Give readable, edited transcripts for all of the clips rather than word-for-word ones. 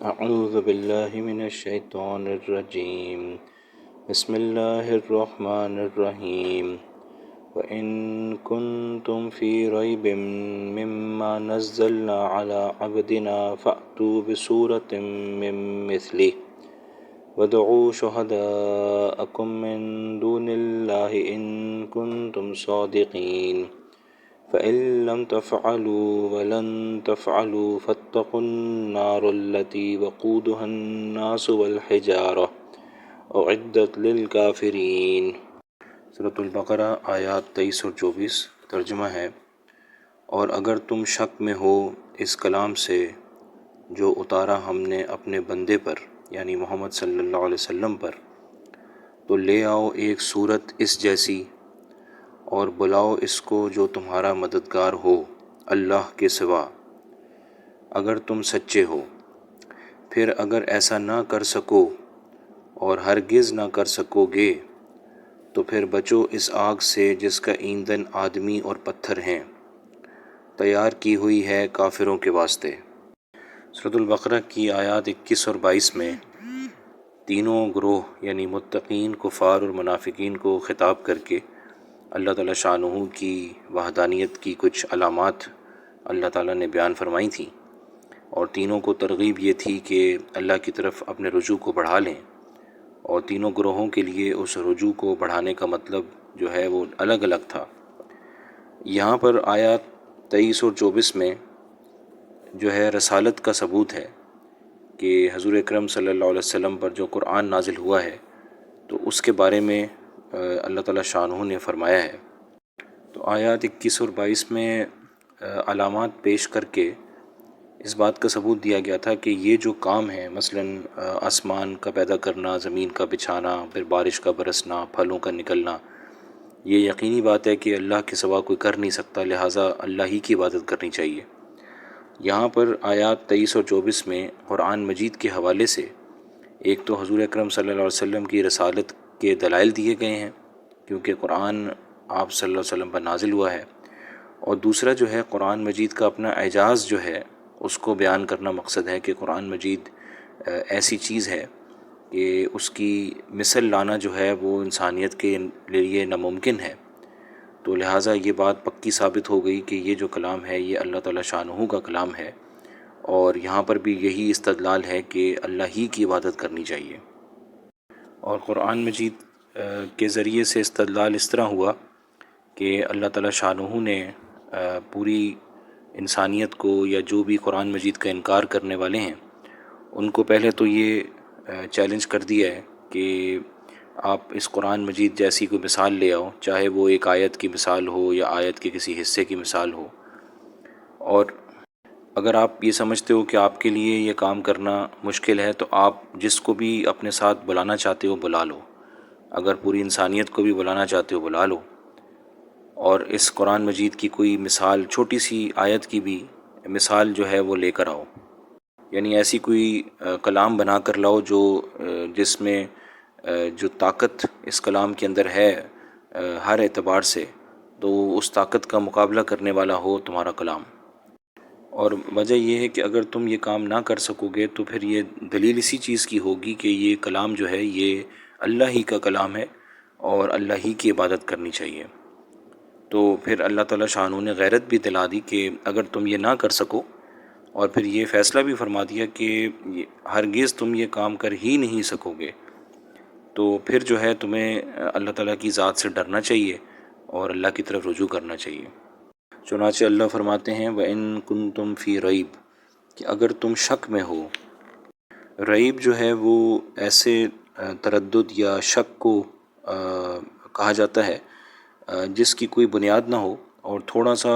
اعوذ باللہ من الشیطان الرجیم بسم اللہ الرحمن الرحیم وَإِن كُنتم فِي رَيْبٍ مِّمَّا نَزَّلْنَا عَلَىٰ عَبْدِنَا فَأْتُوا بِسُورَةٍ مِّن مِّثْلِهِ وَادْعُوا شُهَدَاءَكُم مِّن دُونِ اللَّهِ إِن كُنتم صَادِقِينَ فَإِن لَّمْ تَفْعَلُوا وَلَن تَفْعَلُوا فَاتَّقُوا النَّارَ الَّتِي وَقُودُهَا النَّاسُ وَالْحِجَارَةُ أُعِدَّتْ لِلْكَافِرِينَ۔ سورۃ البقرہ آیات 23 اور 24 ترجمہ ہے: اور اگر تم شک میں ہو اس کلام سے جو اتارا ہم نے اپنے بندے پر یعنی محمد صلی اللہ علیہ وسلم پر، تو لے آؤ ایک صورت اس جیسی اور بلاؤ اس کو جو تمہارا مددگار ہو اللہ کے سوا، اگر تم سچے ہو۔ پھر اگر ایسا نہ کر سکو اور ہرگز نہ کر سکو گے تو پھر بچو اس آگ سے جس کا ایندھن آدمی اور پتھر ہیں، تیار کی ہوئی ہے کافروں کے واسطے۔ سورۃ البقرہ کی آیات 21 اور 22 میں تینوں گروہ یعنی متقین، کفار اور منافقین کو خطاب کر کے اللہ تعالیٰ شانہ کی وحدانیت کی کچھ علامات اللہ تعالیٰ نے بیان فرمائی تھیں، اور تینوں کو ترغیب یہ تھی کہ اللہ کی طرف اپنے رجوع کو بڑھا لیں، اور تینوں گروہوں کے لیے اس رجوع کو بڑھانے کا مطلب جو ہے وہ الگ الگ تھا۔ یہاں پر آیات 23 اور 24 میں جو ہے رسالت کا ثبوت ہے کہ حضور اکرم صلی اللہ علیہ وسلم پر جو قرآن نازل ہوا ہے تو اس کے بارے میں اللہ تعالیٰ شانہ نے فرمایا ہے۔ تو آیات 21 اور 22 میں علامات پیش کر کے اس بات کا ثبوت دیا گیا تھا کہ یہ جو کام ہے، مثلاً آسمان کا پیدا کرنا، زمین کا بچھانا، پھر بارش کا برسنا، پھلوں کا نکلنا، یہ یقینی بات ہے کہ اللہ کے سوا کوئی کر نہیں سکتا، لہٰذا اللہ ہی کی عبادت کرنی چاہیے۔ یہاں پر آیات 23 اور 24 میں قرآن مجید کے حوالے سے ایک تو حضور اکرم صلی اللہ علیہ وسلم کی رسالت کے دلائل دیے گئے ہیں کیونکہ قرآن آپ صلی اللہ علیہ وسلم پر نازل ہوا ہے، اور دوسرا جو ہے قرآن مجید کا اپنا اعجاز جو ہے اس کو بیان کرنا مقصد ہے کہ قرآن مجید ایسی چیز ہے کہ اس کی مثل لانا جو ہے وہ انسانیت کے لیے ناممکن ہے، تو لہٰذا یہ بات پکی ثابت ہو گئی کہ یہ جو کلام ہے یہ اللہ تعالیٰ شانہ کا کلام ہے، اور یہاں پر بھی یہی استدلال ہے کہ اللہ ہی کی عبادت کرنی چاہیے۔ اور قرآن مجید کے ذریعے سے استدلال اس طرح ہوا کہ اللہ تعالیٰ شانہ نے پوری انسانیت کو یا جو بھی قرآن مجید کا انکار کرنے والے ہیں ان کو پہلے تو یہ چیلنج کر دیا ہے کہ آپ اس قرآن مجید جیسی کوئی مثال لے آؤ، چاہے وہ ایک آیت کی مثال ہو یا آیت کے کسی حصے کی مثال ہو، اور اگر آپ یہ سمجھتے ہو کہ آپ کے لیے یہ کام کرنا مشکل ہے تو آپ جس کو بھی اپنے ساتھ بلانا چاہتے ہو بلا لو، اگر پوری انسانیت کو بھی بلانا چاہتے ہو بلا لو، اور اس قرآن مجید کی کوئی مثال، چھوٹی سی آیت کی بھی مثال جو ہے وہ لے کر آؤ، یعنی ایسی کوئی کلام بنا کر لاؤ جو جس میں جو طاقت اس کلام کے اندر ہے ہر اعتبار سے، تو اس طاقت کا مقابلہ کرنے والا ہو تمہارا کلام۔ اور وجہ یہ ہے کہ اگر تم یہ کام نہ کر سکو گے تو پھر یہ دلیل اسی چیز کی ہوگی کہ یہ کلام جو ہے یہ اللہ ہی کا کلام ہے اور اللہ ہی کی عبادت کرنی چاہیے۔ تو پھر اللہ تعالیٰ شانہ نے غیرت بھی دلا دی کہ اگر تم یہ نہ کر سکو، اور پھر یہ فیصلہ بھی فرما دیا کہ ہرگز تم یہ کام کر ہی نہیں سکو گے، تو پھر جو ہے تمہیں اللہ تعالیٰ کی ذات سے ڈرنا چاہیے اور اللہ کی طرف رجوع کرنا چاہیے۔ چنانچہ اللہ فرماتے ہیں وَإِن كُنتُمْ فِي رَيْب، کہ اگر تم شک میں ہو۔ ریب جو ہے وہ ایسے تردد یا شک کو کہا جاتا ہے جس کی کوئی بنیاد نہ ہو، اور تھوڑا سا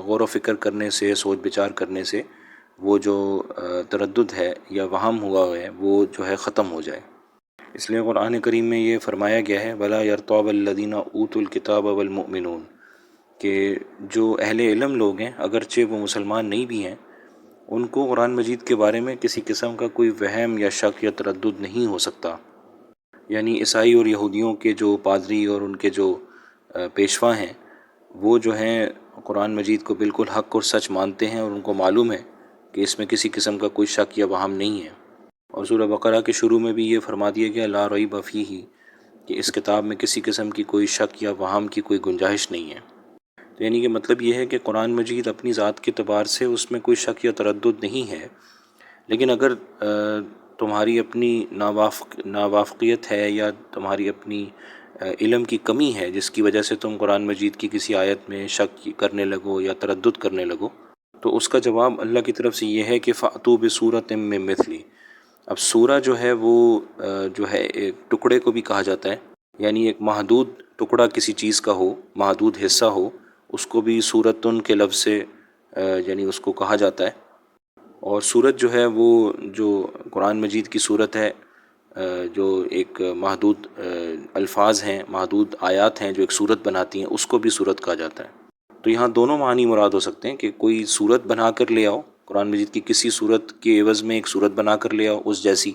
غور و فکر کرنے سے، سوچ بچار کرنے سے وہ جو تردد ہے یا وہم ہوا ہے وہ جو ہے ختم ہو جائے۔ اس لیے قرآن کریم میں یہ فرمایا گیا ہے وَلَا يَرْتَابَ الَّذِينَ أُوتُوا الْكِتَابَ وَالْمُؤْمِنُونَ، کہ جو اہل علم لوگ ہیں اگرچہ وہ مسلمان نہیں بھی ہیں، ان کو قرآن مجید کے بارے میں کسی قسم کا کوئی وہم یا شک یا تردد نہیں ہو سکتا۔ یعنی عیسائی اور یہودیوں کے جو پادری اور ان کے جو پیشوا ہیں وہ جو ہیں قرآن مجید کو بالکل حق اور سچ مانتے ہیں، اور ان کو معلوم ہے کہ اس میں کسی قسم کا کوئی شک یا وہم نہیں ہے۔ اور سورہ بقرہ کے شروع میں بھی یہ فرما دیا گیا لا ریب فیہ، کہ اس کتاب میں کسی قسم کی کوئی شک یا وہم کی کوئی گنجائش نہیں ہے۔ تو یعنی کہ مطلب یہ ہے کہ قرآن مجید اپنی ذات کے اعتبار سے اس میں کوئی شک یا تردد نہیں ہے، لیکن اگر تمہاری اپنی ناوافقیت ہے یا تمہاری اپنی علم کی کمی ہے جس کی وجہ سے تم قرآن مجید کی کسی آیت میں شک کرنے لگو یا تردد کرنے لگو، تو اس کا جواب اللہ کی طرف سے یہ ہے کہ فَأْتُوا بِسُورَةٍ مِّن مِّثْلِهِ۔ اب سورہ جو ہے وہ جو ہے ایک ٹکڑے کو بھی کہا جاتا ہے، یعنی ایک محدود ٹکڑا کسی چیز کا ہو، محدود حصہ ہو، اس کو بھی سورتن کے لفظ سے یعنی اس کو کہا جاتا ہے۔ اور سورت جو ہے وہ جو قرآن مجید کی سورت ہے، جو ایک محدود الفاظ ہیں، محدود آیات ہیں جو ایک سورت بناتی ہیں، اس کو بھی سورت کہا جاتا ہے۔ تو یہاں دونوں معنی مراد ہو سکتے ہیں کہ کوئی سورت بنا کر لے آؤ، قرآن مجید کی کسی سورت کے عوض میں ایک سورت بنا کر لے آؤ اس جیسی،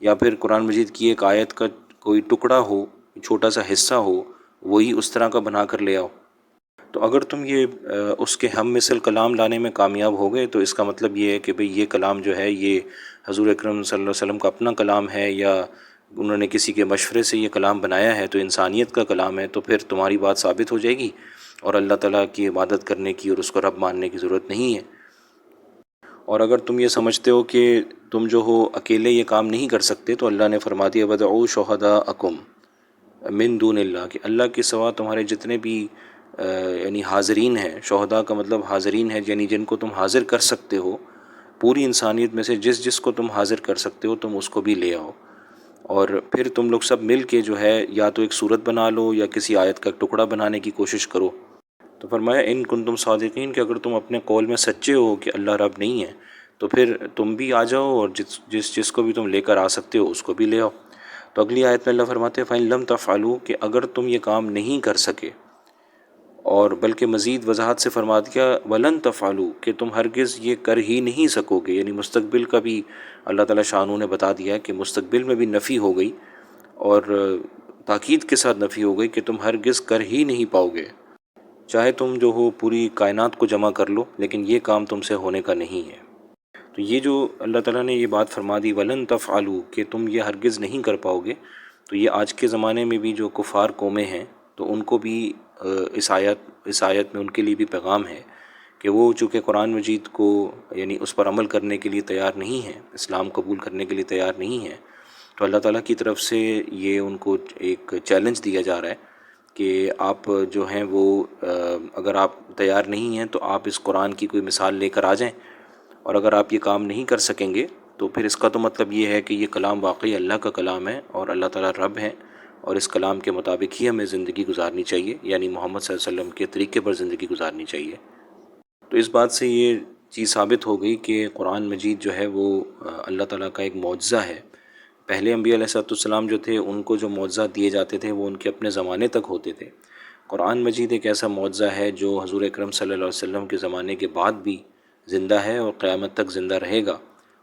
یا پھر قرآن مجید کی ایک آیت کا کوئی ٹکڑا ہو، چھوٹا سا حصہ ہو، وہی اس طرح کا بنا کر لے آؤ۔ تو اگر تم یہ اس کے ہم مثل کلام لانے میں کامیاب ہو گئے تو اس کا مطلب یہ ہے کہ بھئی یہ کلام جو ہے یہ حضور اکرم صلی اللہ علیہ وسلم کا اپنا کلام ہے، یا انہوں نے کسی کے مشورے سے یہ کلام بنایا ہے، تو انسانیت کا کلام ہے، تو پھر تمہاری بات ثابت ہو جائے گی اور اللہ تعالیٰ کی عبادت کرنے کی اور اس کو رب ماننے کی ضرورت نہیں ہے۔ اور اگر تم یہ سمجھتے ہو کہ تم جو ہو اکیلے یہ کام نہیں کر سکتے، تو اللہ نے فرما دیا وَدْعُوا شُهَدَاءَكُم مِّن دُونِ اللَّهِ، کہ اللہ کے سوا تمہارے جتنے بھی یعنی حاضرین ہیں، شہداء کا مطلب حاضرین ہے، یعنی جن کو تم حاضر کر سکتے ہو، پوری انسانیت میں سے جس جس کو تم حاضر کر سکتے ہو تم اس کو بھی لے آؤ، اور پھر تم لوگ سب مل کے جو ہے یا تو ایک صورت بنا لو یا کسی آیت کا ٹکڑا بنانے کی کوشش کرو۔ تو فرمایا ان کنتم صادقین، کہ اگر تم اپنے قول میں سچے ہو کہ اللہ رب نہیں ہے، تو پھر تم بھی آ جاؤ اور جس کو بھی تم لے کر آ سکتے ہو اس کو بھی لے آؤ۔ تو اگلی آیت میں اللہ فرماتے ہیں فَإِن لَمْ تَفْعَلُوا، کہ اگر تم یہ کام نہیں کر سکے، اور بلکہ مزید وضاحت سے فرما دیا وَلَن تَفْعَلُوا، کہ تم ہرگز یہ کر ہی نہیں سکو گے، یعنی مستقبل کا بھی اللہ تعالیٰ شانوں نے بتا دیا ہے کہ مستقبل میں بھی نفی ہو گئی اور تاکید کے ساتھ نفی ہو گئی کہ تم ہرگز کر ہی نہیں پاؤ گے، چاہے تم جو ہو پوری کائنات کو جمع کر لو لیکن یہ کام تم سے ہونے کا نہیں ہے۔ تو یہ جو اللہ تعالیٰ نے یہ بات فرما دی وَلَن تَفْعَلُوا، کہ تم یہ ہرگز نہیں کر پاؤ گے، تو یہ آج کے زمانے میں بھی جو کفار قومیں ہیں تو ان کو بھی اس آیت میں ان کے لیے بھی پیغام ہے کہ وہ چونکہ قرآن مجید کو یعنی اس پر عمل کرنے کے لیے تیار نہیں ہیں، اسلام قبول کرنے کے لیے تیار نہیں ہیں، تو اللہ تعالیٰ کی طرف سے یہ ان کو ایک چیلنج دیا جا رہا ہے کہ آپ جو ہیں وہ اگر آپ تیار نہیں ہیں تو آپ اس قرآن کی کوئی مثال لے کر آ جائیں، اور اگر آپ یہ کام نہیں کر سکیں گے تو پھر اس کا تو مطلب یہ ہے کہ یہ کلام واقعی اللہ کا کلام ہے اور اللہ تعالیٰ رب ہے، اور اس کلام کے مطابق ہی ہمیں زندگی گزارنی چاہیے، یعنی محمد صلی اللہ علیہ وسلم کے طریقے پر زندگی گزارنی چاہیے۔ تو اس بات سے یہ چیز ثابت ہو گئی کہ قرآن مجید جو ہے وہ اللہ تعالیٰ کا ایک معجزہ ہے۔ پہلے انبیاء علیہ السلام جو تھے ان کو جو معجزات دیے جاتے تھے وہ ان کے اپنے زمانے تک ہوتے تھے۔ قرآن مجید ایک ایسا معجزہ ہے جو حضور اکرم صلی اللہ علیہ وسلم کے زمانے کے بعد بھی زندہ ہے اور قیامت تک زندہ رہے گا،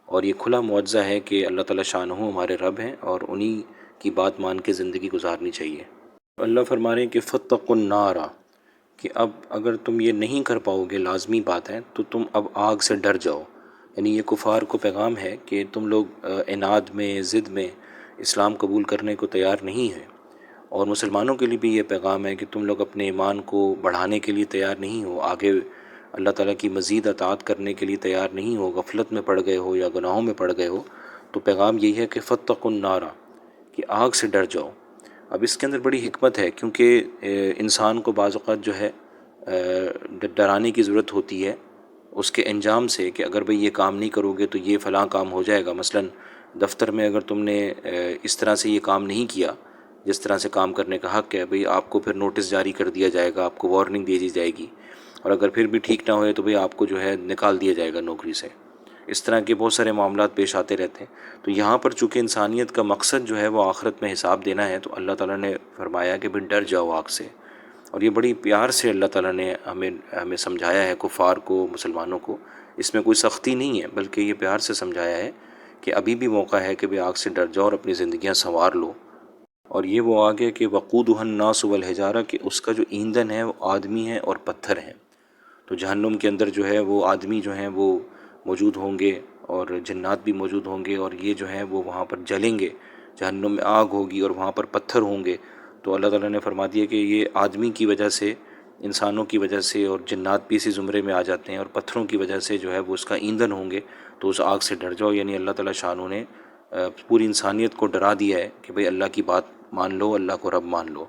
اور یہ کھلا معجزہ ہے کہ اللہ تعالیٰ شانہ ہمارے رب ہیں اور انہی کی بات مان کے زندگی گزارنی چاہیے۔ اللہ فرما رہے ہیں کہ فَاتَّقُوا النَّارَ، کہ اب اگر تم یہ نہیں کر پاؤ گے، لازمی بات ہے، تو تم اب آگ سے ڈر جاؤ۔ یعنی یہ کفار کو پیغام ہے کہ تم لوگ عناد میں، ضد میں اسلام قبول کرنے کو تیار نہیں ہیں، اور مسلمانوں کے لیے بھی یہ پیغام ہے کہ تم لوگ اپنے ایمان کو بڑھانے کے لیے تیار نہیں ہو، آگے اللہ تعالیٰ کی مزید اطاعت کرنے کے لیے تیار نہیں ہو، غفلت میں پڑ گئے ہو یا گناہوں میں پڑ گئے ہو، تو پیغام یہی ہے کہ فَاتَّقُوا النَّارَ، کہ آگ سے ڈر جاؤ۔ اب اس کے اندر بڑی حکمت ہے، کیونکہ انسان کو بعض اوقات جو ہے ڈرانے کی ضرورت ہوتی ہے اس کے انجام سے، کہ اگر بھئی یہ کام نہیں کرو گے تو یہ فلاں کام ہو جائے گا۔ مثلا دفتر میں اگر تم نے اس طرح سے یہ کام نہیں کیا جس طرح سے کام کرنے کا حق ہے، بھئی آپ کو پھر نوٹس جاری کر دیا جائے گا، آپ کو وارننگ دے دی جائے گی، اور اگر پھر بھی ٹھیک نہ ہوئے تو بھئی آپ کو جو ہے نکال دیا جائے گا نوکری سے۔ اس طرح کے بہت سارے معاملات پیش آتے رہتے ہیں۔ تو یہاں پر چونکہ انسانیت کا مقصد جو ہے وہ آخرت میں حساب دینا ہے، تو اللہ تعالیٰ نے فرمایا کہ بھئی ڈر جاؤ آگ سے، اور یہ بڑی پیار سے اللہ تعالیٰ نے ہمیں سمجھایا ہے، کفار کو، مسلمانوں کو۔ اس میں کوئی سختی نہیں ہے بلکہ یہ پیار سے سمجھایا ہے کہ ابھی بھی موقع ہے کہ بھئی آگ سے ڈر جاؤ اور اپنی زندگیاں سنوار لو۔ اور یہ وہ آگ ہے کہ وقودھا الناس والحجارہ، کہ اس کا جو ایندھن ہے وہ آدمی ہے اور پتھر ہیں۔ تو جہنم کے اندر جو ہے وہ آدمی جو ہیں وہ موجود ہوں گے اور جنات بھی موجود ہوں گے، اور یہ جو ہیں وہ وہاں پر جلیں گے، جہنم میں آگ ہوگی اور وہاں پر پتھر ہوں گے۔ تو اللہ تعالیٰ نے فرما دیا کہ یہ آدمی کی وجہ سے، انسانوں کی وجہ سے، اور جنات بھی اسی زمرے میں آ جاتے ہیں، اور پتھروں کی وجہ سے جو ہے وہ اس کا ایندھن ہوں گے، تو اس آگ سے ڈر جاؤ۔ یعنی اللہ تعالیٰ شانوں نے پوری انسانیت کو ڈرا دیا ہے کہ بھئی اللہ کی بات مان لو، اللہ کو رب مان لو۔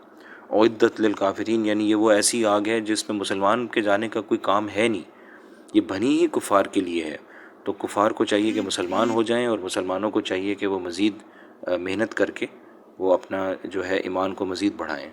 اعدت للکافرین، یعنی یہ وہ ایسی آگ ہے جس میں مسلمان کے جانے کا کوئی کام ہے نہیں، یہ بنی ہی کفار کے لیے ہے۔ تو کفار کو چاہیے کہ مسلمان ہو جائیں، اور مسلمانوں کو چاہیے کہ وہ مزید محنت کر کے وہ اپنا جو ہے ایمان کو مزید بڑھائیں۔